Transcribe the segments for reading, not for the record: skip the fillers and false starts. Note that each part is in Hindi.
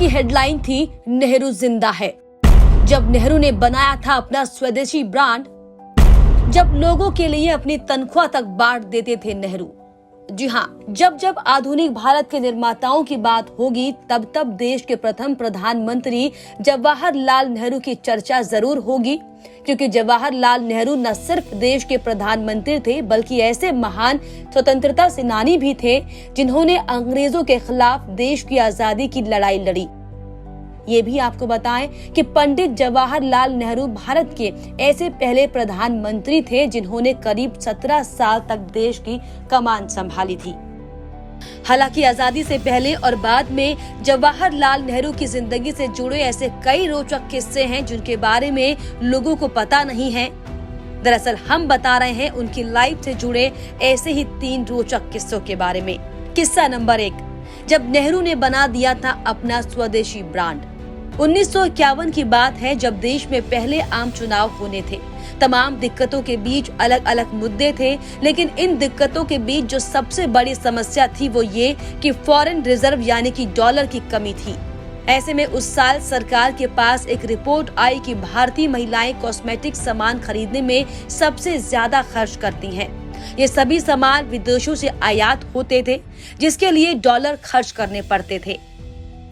की हेडलाइन थी नेहरू जिंदा है। जब नेहरू ने बनाया था अपना स्वदेशी ब्रांड, जब लोगों के लिए अपनी तनख्वाह तक बांट देते थे नेहरू। जी हाँ, जब जब आधुनिक भारत के निर्माताओं की बात होगी तब तब देश के प्रथम प्रधानमंत्री जवाहरलाल नेहरू की चर्चा जरूर होगी, क्योंकि जवाहरलाल नेहरू न सिर्फ देश के प्रधानमंत्री थे बल्कि ऐसे महान स्वतंत्रता सेनानी भी थे जिन्होंने अंग्रेजों के खिलाफ देश की आजादी की लड़ाई लड़ी। ये भी आपको बताएं कि पंडित जवाहरलाल नेहरू भारत के ऐसे पहले प्रधानमंत्री थे जिन्होंने करीब 17 साल तक देश की कमान संभाली थी। हालांकि आजादी से पहले और बाद में जवाहरलाल नेहरू की जिंदगी से जुड़े ऐसे कई रोचक किस्से हैं जिनके बारे में लोगों को पता नहीं है। दरअसल हम बता रहे हैं उनकी लाइफ से जुड़े ऐसे ही 3 रोचक किस्सों के बारे में। किस्सा नंबर 1, जब नेहरू ने बना दिया था अपना स्वदेशी ब्रांड। 1951 की बात है, जब देश में पहले आम चुनाव होने थे। तमाम दिक्कतों के बीच अलग अलग मुद्दे थे, लेकिन इन दिक्कतों के बीच जो सबसे बड़ी समस्या थी वो ये कि फॉरेन रिजर्व यानी कि डॉलर की कमी थी। ऐसे में उस साल सरकार के पास एक रिपोर्ट आई कि भारतीय महिलाएं कॉस्मेटिक सामान खरीदने में सबसे ज्यादा खर्च करती हैं। ये सभी सामान विदेशों से आयात होते थे, जिसके लिए डॉलर खर्च करने पड़ते थे।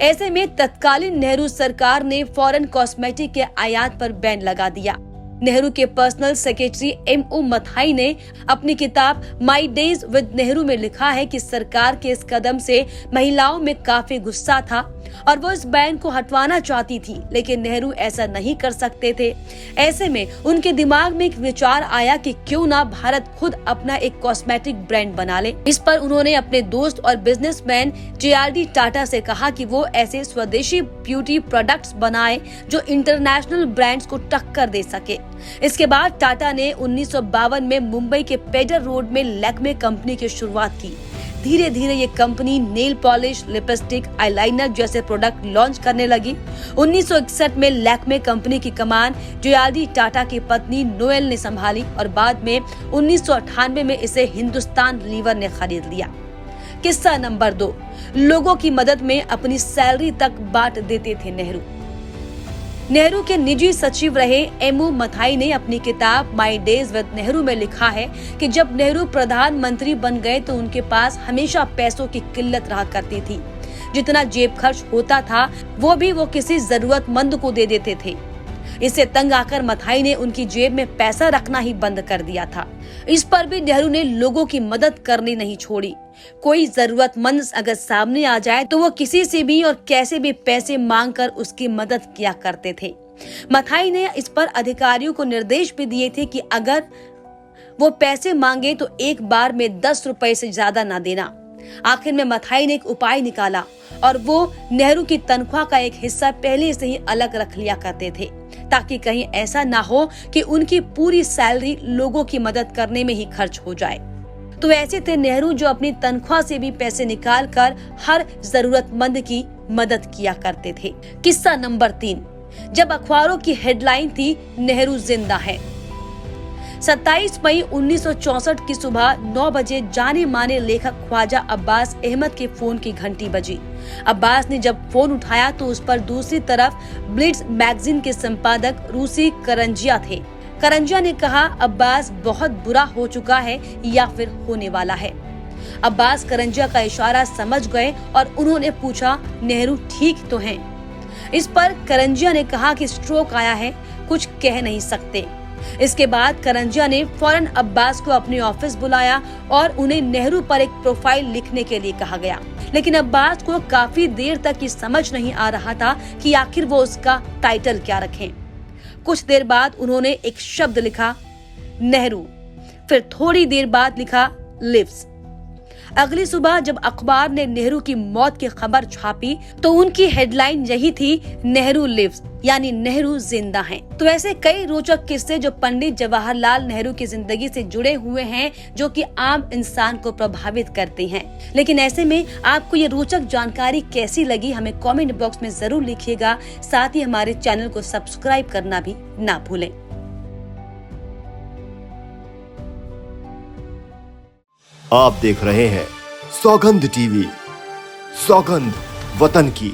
ऐसे में तत्कालीन नेहरू सरकार ने फॉरेन कॉस्मेटिक के आयात पर बैन लगा दिया। नेहरू के पर्सनल सेक्रेटरी M.O. मथाई ने अपनी किताब माई डेज विद नेहरू में लिखा है कि सरकार के इस कदम से महिलाओं में काफी गुस्सा था और वो इस बैन को हटवाना चाहती थी, लेकिन नेहरू ऐसा नहीं कर सकते थे। ऐसे में उनके दिमाग में एक विचार आया कि क्यों ना भारत खुद अपना एक कॉस्मेटिक ब्रांड बना ले। इस पर उन्होंने अपने दोस्त और बिजनेसमैन JRD टाटा से कहा कि वो ऐसे स्वदेशी ब्यूटी प्रोडक्ट्स बनाए जो इंटरनेशनल ब्रांड्स को टक्कर दे सके। इसके बाद टाटा ने 1952 में मुंबई के पेडर रोड में लैक्मे कंपनी की शुरुआत की। धीरे धीरे ये company nail polish, lipstick, eyeliner जैसे प्रोडक्ट लॉन्च करने लगी। 1961 में लैक्मे कंपनी की कमान JRD टाटा की पत्नी नोएल ने संभाली और बाद में 1998 में इसे हिंदुस्तान लीवर ने खरीद लिया। किस्सा नंबर 2, लोगों की मदद में अपनी सैलरी तक बांट देते थे नेहरू। नेहरू के निजी सचिव रहे M.O. मथाई ने अपनी किताब माई डेज विद नेहरू में लिखा है कि जब नेहरू प्रधानमंत्री बन गए तो उनके पास हमेशा पैसों की किल्लत रहा करती थी। जितना जेब खर्च होता था वो भी वो किसी जरूरतमंद को दे देते थे। इससे तंग आकर मथाई ने उनकी जेब में पैसा रखना ही बंद कर दिया था। इस पर भी नेहरू ने लोगों की मदद करनी नहीं छोड़ी। कोई जरूरतमंद अगर सामने आ जाए तो वो किसी से भी और कैसे भी पैसे मांगकर उसकी मदद किया करते थे। मथाई ने इस पर अधिकारियों को निर्देश भी दिए थे कि अगर वो पैसे मांगे तो एक बार में 10 रुपए से ज्यादा ना देना। आखिर में मथाई ने एक उपाय निकाला और वो नेहरू की तनख्वाह का एक हिस्सा पहले से ही अलग रख लिया करते थे, ताकि कहीं ऐसा ना हो कि उनकी पूरी सैलरी लोगों की मदद करने में ही खर्च हो जाए। तो ऐसे थे नेहरू जो अपनी तनख्वाह से भी पैसे निकाल कर हर जरूरतमंद की मदद किया करते थे। किस्सा नंबर 3, जब अखबारों की हेडलाइन थी नेहरू जिंदा है। 27 मई 1964 की सुबह 9 बजे जाने माने लेखक ख्वाजा अब्बास अहमद के फोन की घंटी बजी। अब्बास ने जब फोन उठाया तो उस पर दूसरी तरफ ब्लिट्ज मैगजीन के संपादक रूसी करंजिया थे। करंजिया ने कहा, अब्बास बहुत बुरा हो चुका है या फिर होने वाला है। अब्बास करंजिया का इशारा समझ गए और उन्होंने पूछा, नेहरू ठीक तो हैं? इस पर करंजिया ने कहा कि स्ट्रोक आया है, कुछ कह नहीं सकते। इसके बाद करंजिया ने फौरन अब्बास को अपने ऑफिस बुलाया और उन्हें नेहरू पर एक प्रोफाइल लिखने के लिए कहा गया, लेकिन अब्बास को काफी देर तक ये समझ नहीं आ रहा था कि आखिर वो उसका टाइटल क्या रखें। कुछ देर बाद उन्होंने एक शब्द लिखा, नेहरू। फिर थोड़ी देर बाद लिखा, लिव्स। अगली सुबह जब अखबार ने नेहरू की मौत की खबर छापी तो उनकी हेडलाइन यही थी, नेहरू लिव्स, यानी नेहरू जिंदा हैं। तो ऐसे कई रोचक किस्से जो पंडित जवाहरलाल नेहरू की जिंदगी से जुड़े हुए हैं, जो कि आम इंसान को प्रभावित करते हैं। लेकिन ऐसे में आपको ये रोचक जानकारी कैसी लगी, हमें कमेंट बॉक्स में जरूर लिखिएगा। साथ ही हमारे चैनल को सब्सक्राइब करना भी ना भूलें। आप देख रहे हैं सौगंध टीवी, सौगंध वतन की।